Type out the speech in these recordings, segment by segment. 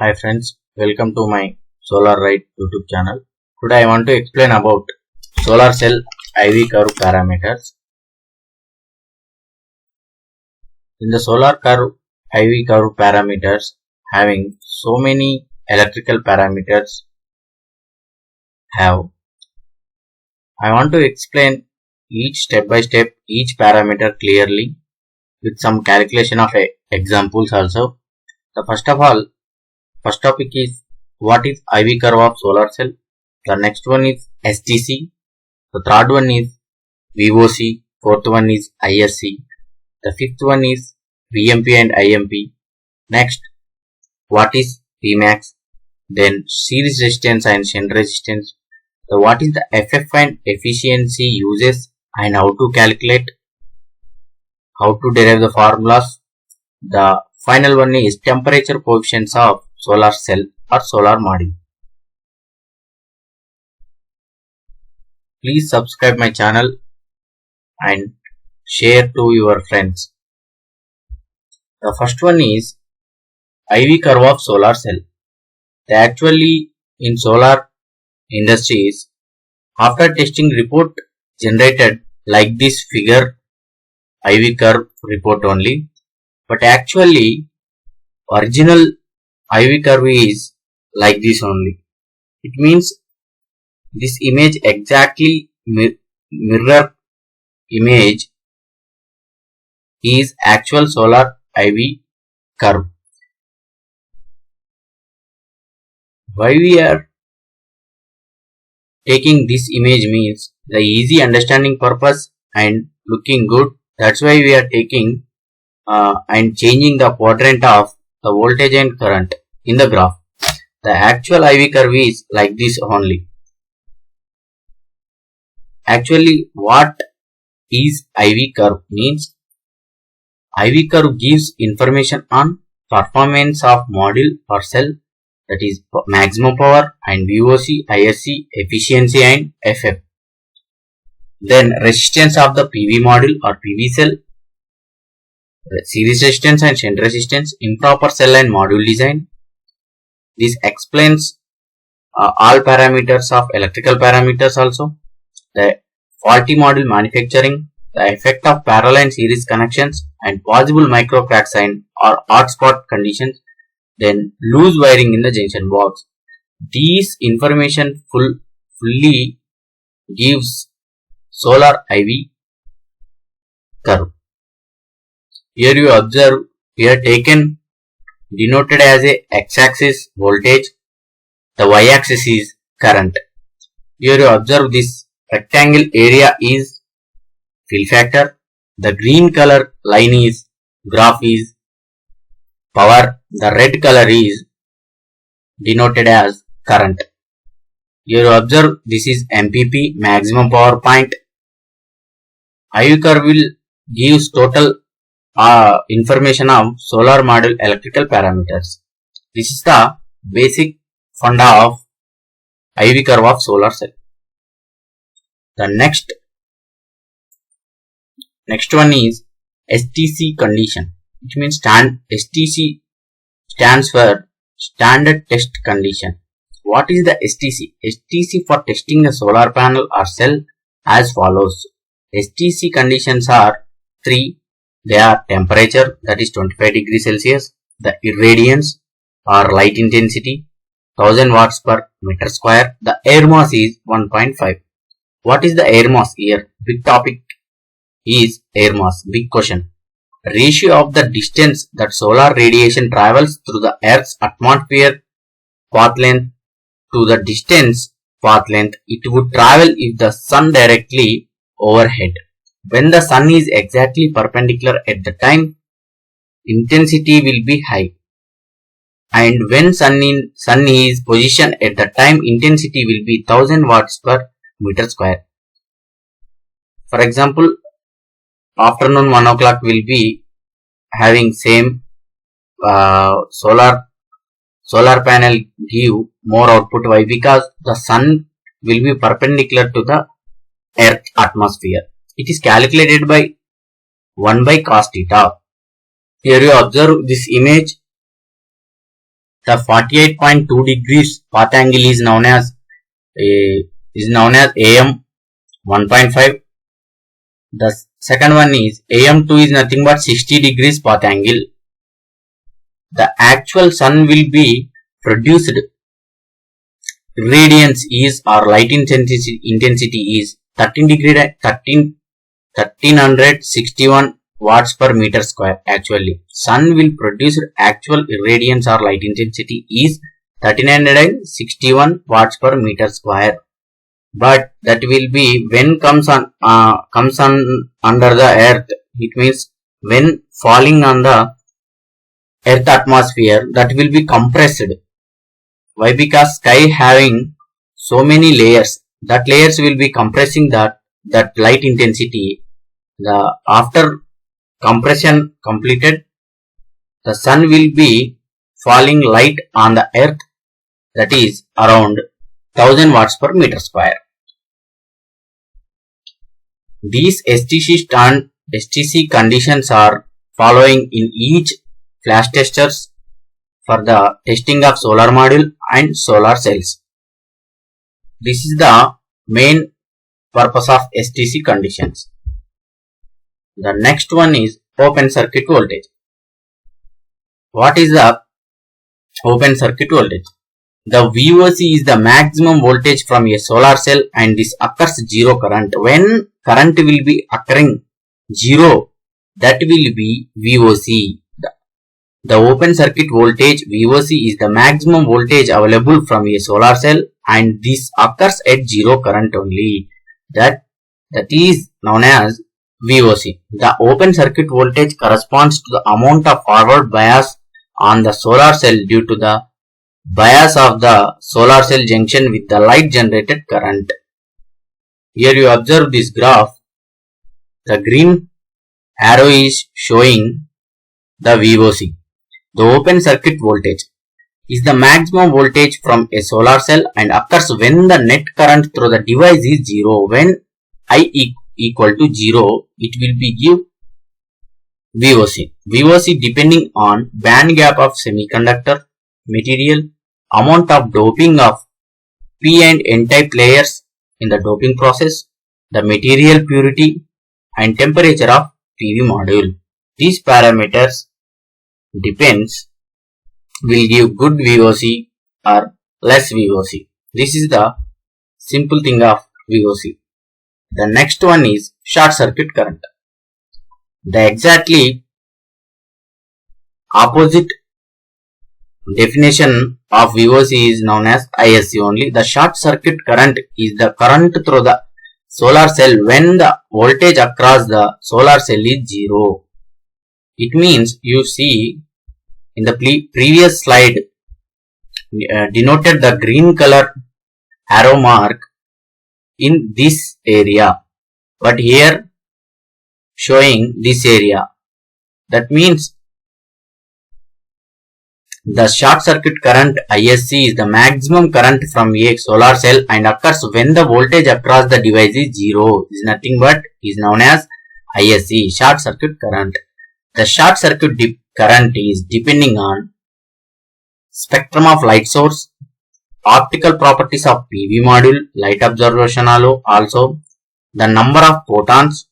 Hi friends, welcome to my Solar Right YouTube channel. Today I want to explain about solar cell IV curve parameters. In the solar curve IV curve parameters, having so many electrical parameters I want to explain each step by step each parameter clearly with some calculation of examples also. The first topic is what is IV curve of solar cell. The next one is STC. The third one is VOC. Fourth one is ISC. The fifth one is VMP and IMP. Next, what is Pmax? Then series resistance and shunt resistance. So what is the FF and efficiency uses and how to calculate, how to derive the formulas. The final one is temperature coefficients of solar cell or solar module. Please subscribe my channel and share to your friends. The first one is IV curve of solar cell. Actually, in solar industries, after testing report generated like this figure, IV curve report only, but actually original IV curve is like this only. It means this image exactly mirror image is actual solar IV curve. Why we are taking this image means the easy understanding purpose and looking good. That's why we are taking and changing the quadrant of the voltage and current in the graph. The actual IV curve is like this only. Actually, what is IV curve means? IV curve gives information on performance of module or cell, that is maximum power, and VOC, ISC, efficiency and FF. Then resistance of the PV module or PV cell, series resistance and shunt resistance, improper cell and module design. This explains all parameters of electrical parameters also. The faulty module manufacturing, the effect of parallel and series connections, and possible micro cracks and or hotspot conditions. Then loose wiring in the junction box. These information fully gives solar IV curve. Here you observe, here taken denoted as a x-axis voltage, the y-axis is current. Here you observe this rectangle area is fill factor, the green color line is graph is power, the red color is denoted as current. Here you observe this is MPP, maximum power point. IV curve will gives total information of solar module electrical parameters. This is the basic funda of IV curve of solar cell. The next one is STC condition, which means STC stands for standard test condition. What is the STC? STC for testing a solar panel or cell as follows. STC conditions are three. They are temperature, that is 25 degrees Celsius, the irradiance or light intensity 1000 watts per meter square, the air mass is 1.5. What is the air mass here? Big topic is air mass, big question. Ratio of the distance that solar radiation travels through the Earth's atmosphere path length to the distance path length it would travel if the sun directly overhead. When the sun is exactly perpendicular at the time, intensity will be high, and when sun is positioned at the time, intensity will be 1000 watts per meter square. For example, afternoon 1 o'clock will be having same solar panel give more output. Why? Because the sun will be perpendicular to the earth atmosphere. It is calculated by 1 by cos theta. Here you observe this image The 48.2 degrees path angle is known as AM 1.5. The second one is AM2 is nothing but 60 degrees path angle. The actual sun will be produced radiance is or light intensity is 1361 watts per meter square. Actually, sun will produce actual irradiance or light intensity is 1361 watts per meter square. But that will be when comes on under the earth. It means when falling on the earth atmosphere, that will be compressed. Why? Because sky having so many layers. That layers will be compressing that light intensity. After compression completed, the sun will be falling light on the earth, that is around 1000 watts per meter square. These STC conditions are following in each flash testers for the testing of solar module and solar cells. This is the main purpose of STC conditions. The next one is open circuit voltage. What is the open circuit voltage? The VOC is the maximum voltage from a solar cell, and this occurs zero current. When current will be occurring zero, that will be VOC. The open circuit voltage VOC is the maximum voltage available from a solar cell, and this occurs at zero current only. That is known as VOC. The open circuit voltage corresponds to the amount of forward bias on the solar cell due to the bias of the solar cell junction with the light generated current. Here you observe this graph. The green arrow is showing the VOC. The open circuit voltage is the maximum voltage from a solar cell and occurs when the net current through the device is zero. When I equal to 0, it will be give VOC. VOC depending on band gap of semiconductor material, amount of doping of P and N type layers in the doping process, the material purity and temperature of PV module. These parameters will give good VOC or less VOC. This is the simple thing of VOC. The next one is short circuit current. The exactly opposite definition of VOC is known as ISC only. The short circuit current is the current through the solar cell when the voltage across the solar cell is zero. It means you see in the previous slide denoted the green color arrow mark in this area, but here showing this area. That means the short circuit current ISC is the maximum current from a solar cell and occurs when the voltage across the device is zero. Is nothing but is known as ISC, short circuit current. The short circuit current is depending on spectrum of light source, optical properties of PV module, light absorption also, the number of photons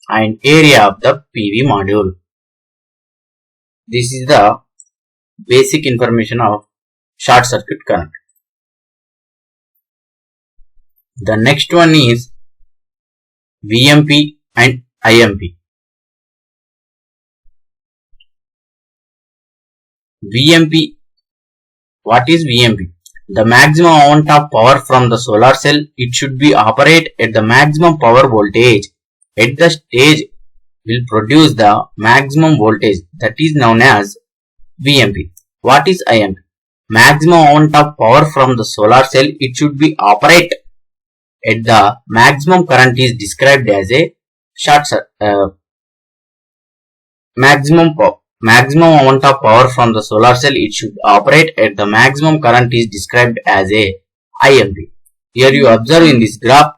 and area of the PV module. This is the basic information of short circuit current. The next one is VMP and IMP. VMP. What is VMP? The maximum amount of power from the solar cell. It should be operate at the maximum power voltage. At the stage will produce the maximum voltage, that is known as VMP. What is IMP? Maximum amount of power from the solar cell. It should be operate at the maximum current is described as a short circuit. Maximum amount of power from the solar cell, it should operate at the maximum current is described as a IMP. Here you observe in this graph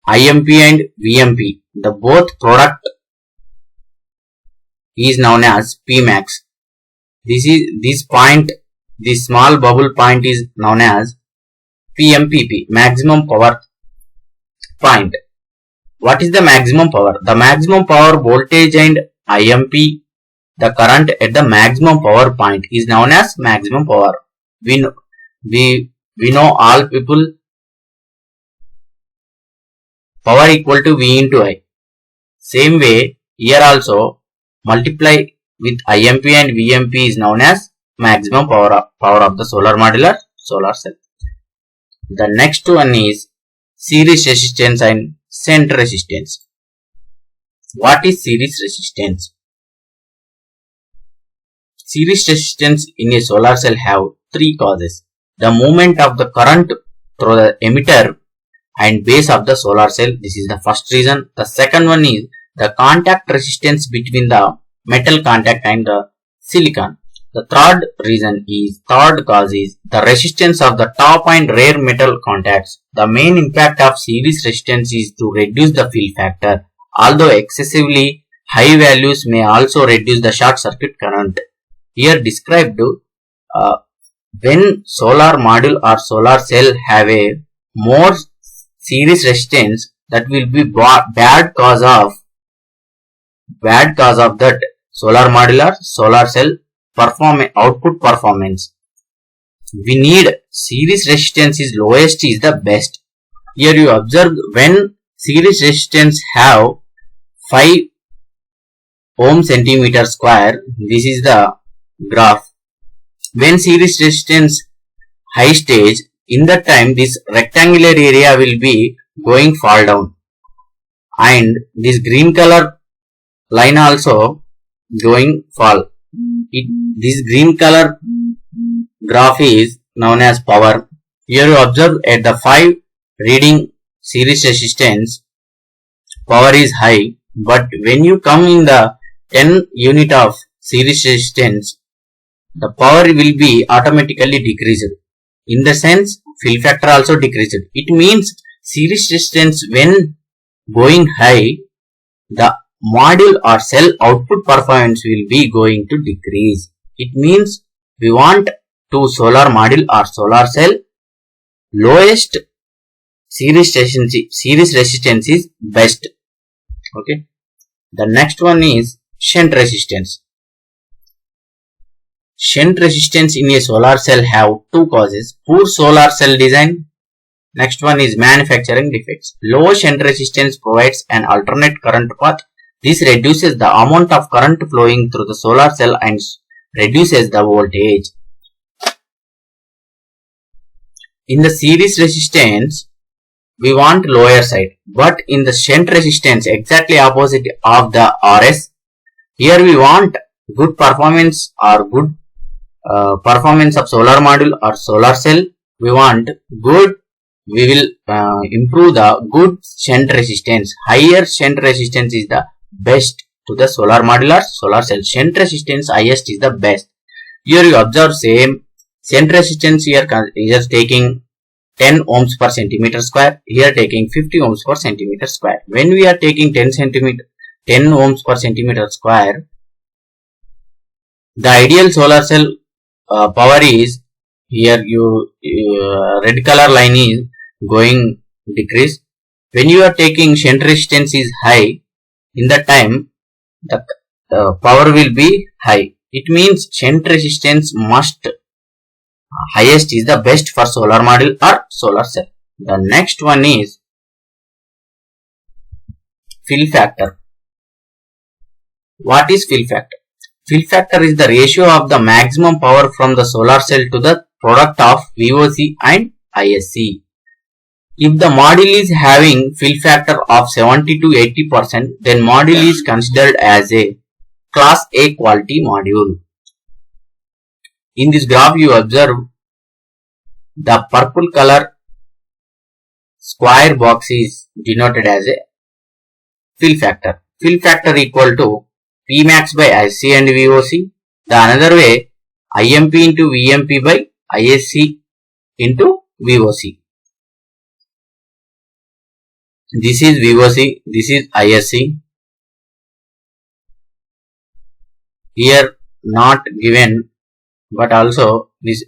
IMP and VMP, the both product is known as Pmax. This point, this small bubble point is known as PMPP, maximum power point. What is the maximum power? The maximum power voltage and IMP, the current at the maximum power point, is known as maximum power. We know all people power equal to V into I. Same way, here also multiply with IMP and VMP is known as maximum power of the solar module or solar cell. The next one is series resistance and shunt resistance. What is series resistance? Series resistance in a solar cell have three causes: the movement of the current through the emitter and base of the solar cell. This is the first reason. The second one is the contact resistance between the metal contact and the silicon. The third cause is the resistance of the top and rear metal contacts. The main impact of series resistance is to reduce the fill factor, although excessively high values may also reduce the short circuit current. Here described, when solar module or solar cell have a more series resistance, that will be bad cause of that solar module or solar cell output performance. We need series resistance is lowest is the best. Here you observe when series resistance have 5 ohm centimeter square. This is the graph. When series resistance high stage, in that time this rectangular area will be going fall down, and this green color line also going fall. This green color graph is known as power. Here you observe at the 5 reading series resistance, power is high, but when you come in the 10 unit of series resistance, the power will be automatically decreased. In the sense, fill factor also decreased. It means series resistance when going high, the module or cell output performance will be going to decrease. It means we want to solar module or solar cell lowest series resistance is best. Okay. The next one is shunt resistance. Shunt resistance in a solar cell have two causes: poor solar cell design. Next one is manufacturing defects. Low shunt resistance provides an alternate current path. This reduces the amount of current flowing through the solar cell and reduces the voltage. In the series resistance, we want lower side, but in the shunt resistance, exactly opposite of the RS. Here we want good performance or good performance of solar module or solar cell. We want good, we will improve the good shunt resistance. Higher shunt resistance is the best to the solar module or solar cell. Shunt resistance highest is the best. Here you observe same shunt resistance. Here is taking 10 ohms per centimeter square. Here taking 50 ohms per centimeter square. When we are taking 10 ohms per centimeter square, the ideal solar cell power is here. Red color line is going decrease. When you are taking shunt resistance is high, in that time the power will be high. It means shunt resistance must highest is the best for solar module or solar cell. The next one is fill factor. What is fill factor? Fill factor is the ratio of the maximum power from the solar cell to the product of VOC and ISC. If the module is having fill factor of 70 to 80%, then module is considered as a class A quality module. In this graph you observe the purple color square box is denoted as a fill factor. Fill factor equal to P max by IC and VOC. The another way, IMP into VMP by ISC into VOC. This is VOC, this is ISC. Here not given but also this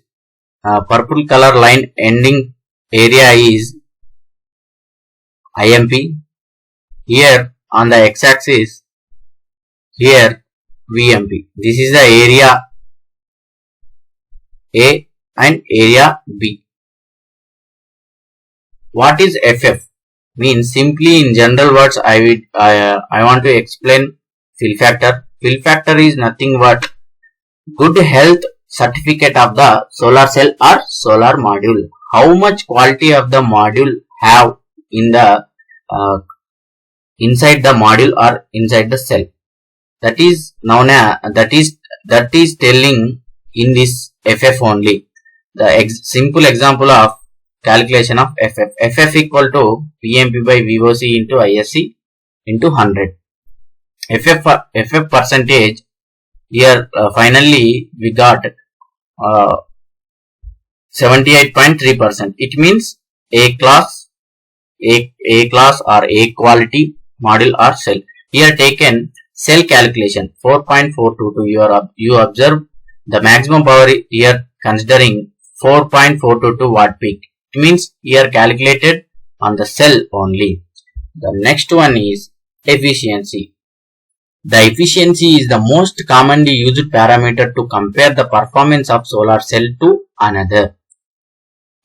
purple color line ending area is IMP. Here on the x-axis, here VMP. This is the area A and area B. What is FF? Means simply in general words I want to explain fill factor. Fill factor is nothing but good health certificate of the solar cell or solar module. How much quality of the module have in the inside the module or inside the cell. That is known as that is telling in this FF only. The simple example of calculation of FF. FF equal to PMP by VOC into ISC into 100. FF percentage here finally we got 78.3%. It means A class or A quality module or cell. Here taken cell calculation 4.422. You observe the maximum power here considering 4.422 watt peak. It means here calculated on the cell only. The next one is efficiency. The efficiency is the most commonly used parameter to compare the performance of solar cell to another.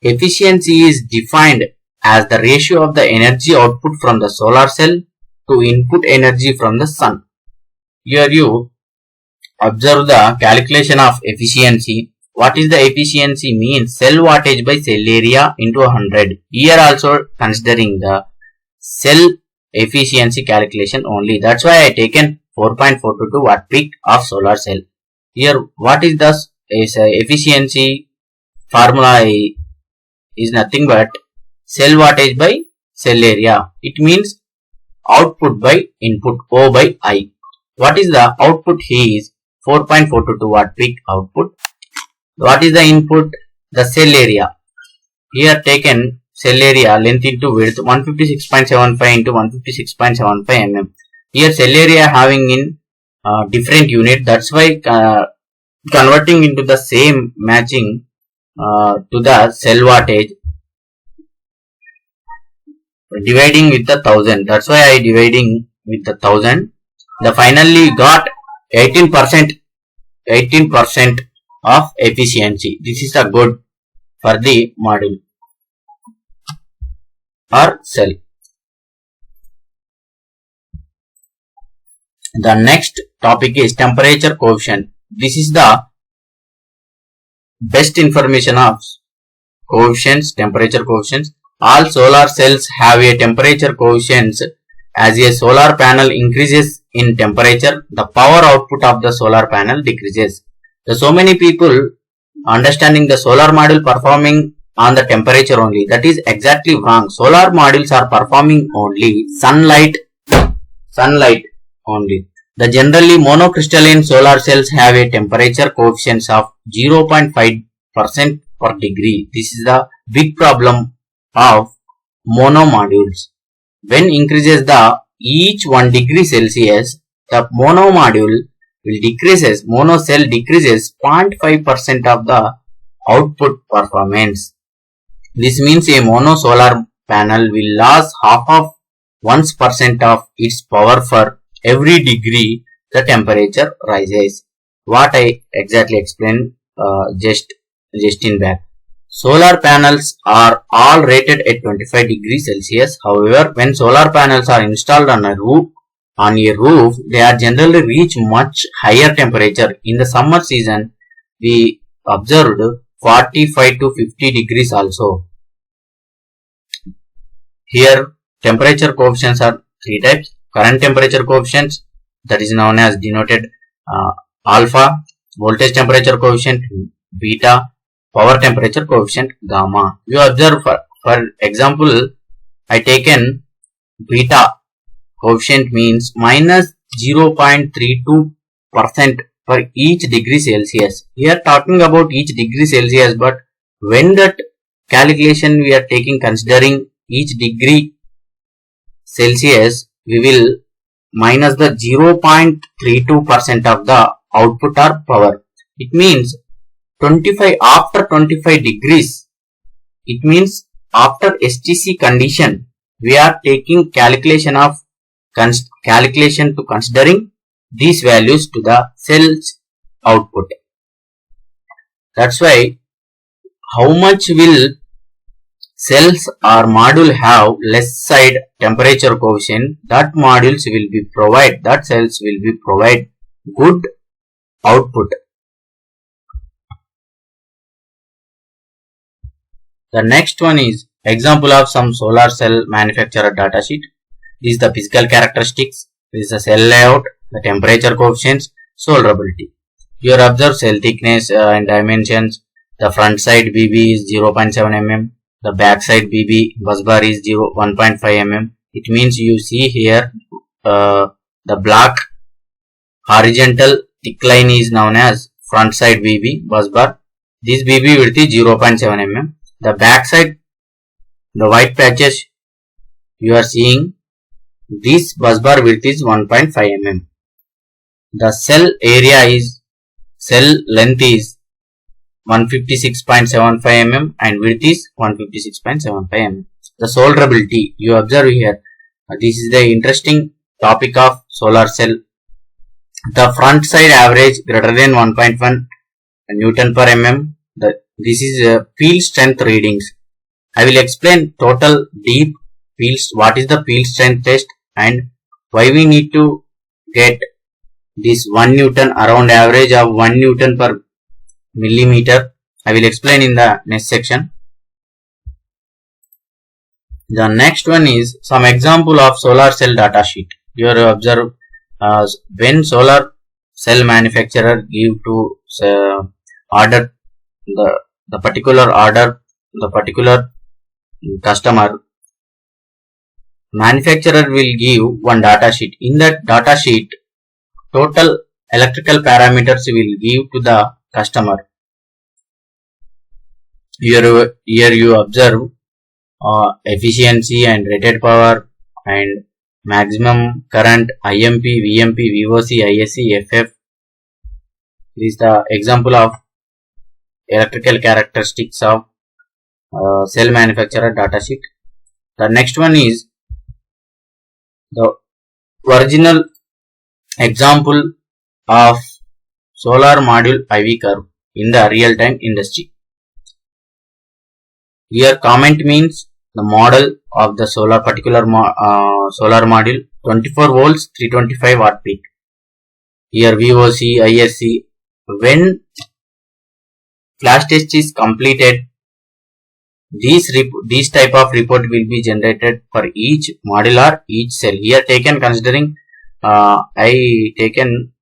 Efficiency is defined as the ratio of the energy output from the solar cell to input energy from the sun. Here you observe the calculation of efficiency. What is the efficiency? Means cell wattage by cell area into 100. Here also considering the cell efficiency calculation only. That's why I taken 4.422 watt peak of solar cell. Here what is this efficiency formula is nothing but cell wattage by cell area. It means output by input O by I. What is the output? He is 4.422 watt peak output. What is the input? The cell area. Here taken cell area length into width 156.75 into 156.75 mm. Here cell area having in different unit. That's why converting into the same matching to the cell wattage, dividing with the 1000. That's why I dividing with the 1000. The finally got 18% of efficiency. This is a good for the module or cell. The next topic is temperature coefficient. This is the best information of coefficients, temperature coefficients. All solar cells have a temperature coefficient. As a solar panel increases in temperature, the power output of the solar panel decreases. So many people understanding the solar module performing on the temperature only. That is exactly wrong. Solar modules are performing only sunlight only. The generally monocrystalline solar cells have a temperature coefficient of 0.5% per degree. This is the big problem of mono modules. When increases the each 1 degree Celsius, the mono module will decreases, mono cell decreases 0.5% of the output performance. This means a mono solar panel will lose half of 1% of its power for every degree the temperature rises. What I exactly explained just in back. Solar panels are all rated at 25 degrees Celsius. However, when solar panels are installed on a roof, they are generally reach much higher temperature. In the summer season, we observed 45 to 50 degrees also. Here, temperature coefficients are 3 types. Current temperature coefficients, that is known as denoted alpha. Voltage temperature coefficient, beta. Power temperature coefficient, gamma. You observe for example, I taken beta coefficient means minus 0.32% per each degree Celsius. Here talking about each degree Celsius, but when that calculation we are taking considering each degree Celsius, we will minus the 0.32% of the output or power. It means 25 after 25 degrees. It means after STC condition, we are taking calculation to considering these values to the cell's output. That's why how much will cells or module have less side temperature coefficient, that cells will be provide good output. The next one is example of some solar cell manufacturer datasheet. This is the physical characteristics. This is the cell layout, the temperature coefficients, soldierability. Here observe cell thickness and dimensions. The front side BB is 0.7 mm. The back side BB bus bar is 1.5 mm. It means you see here the black horizontal thick line is known as front side BB bus bar. This BB width is 0.7 mm. The back side, the white patches you are seeing, this bus bar width is 1.5 mm. The cell length is 156.75 mm and width is 156.75 mm. The soldierability you observe here. This is the interesting topic of solar cell. The front side average greater than 1.1 Newton per mm. This is field strength readings. I will explain total deep fields, what is the field strength test and why we need to get this 1 Newton, around average of 1 Newton per millimeter. I will explain in the next section. The next one is some example of solar cell data sheet. Here you observe when solar cell manufacturer give to order the particular customer, manufacturer will give one data sheet. In that data sheet, total electrical parameters will give to the customer. Here you observe efficiency and rated power and maximum current, IMP, VMP, VOC, ISC, FF. This is the example of electrical characteristics of cell manufacturer datasheet. The next one is the original example of solar module IV curve in the real-time industry. Here comment means the model of the solar module 24 volts 325 watt peak. Here VOC, ISC. When flash test is completed, these type of report will be generated for each module or each cell. Here taken considering I taken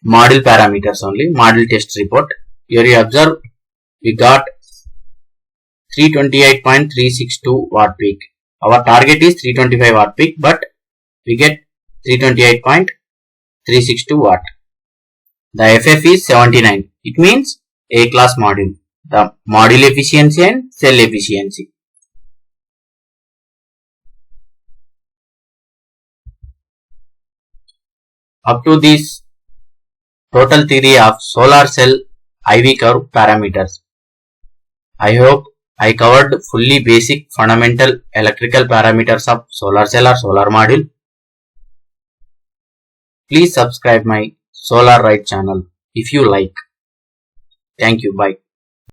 module parameters only, module test report. Here you observe we got 328.362 watt peak. Our target is 325 watt peak, but we get 328.362 watt. The FF is 79. It means A class module. The module efficiency and cell efficiency. Up to this total theory of solar cell IV curve parameters. I hope I covered fully basic fundamental electrical parameters of solar cell or solar module. Please subscribe my Solar Right channel if you like. Thank you. Bye.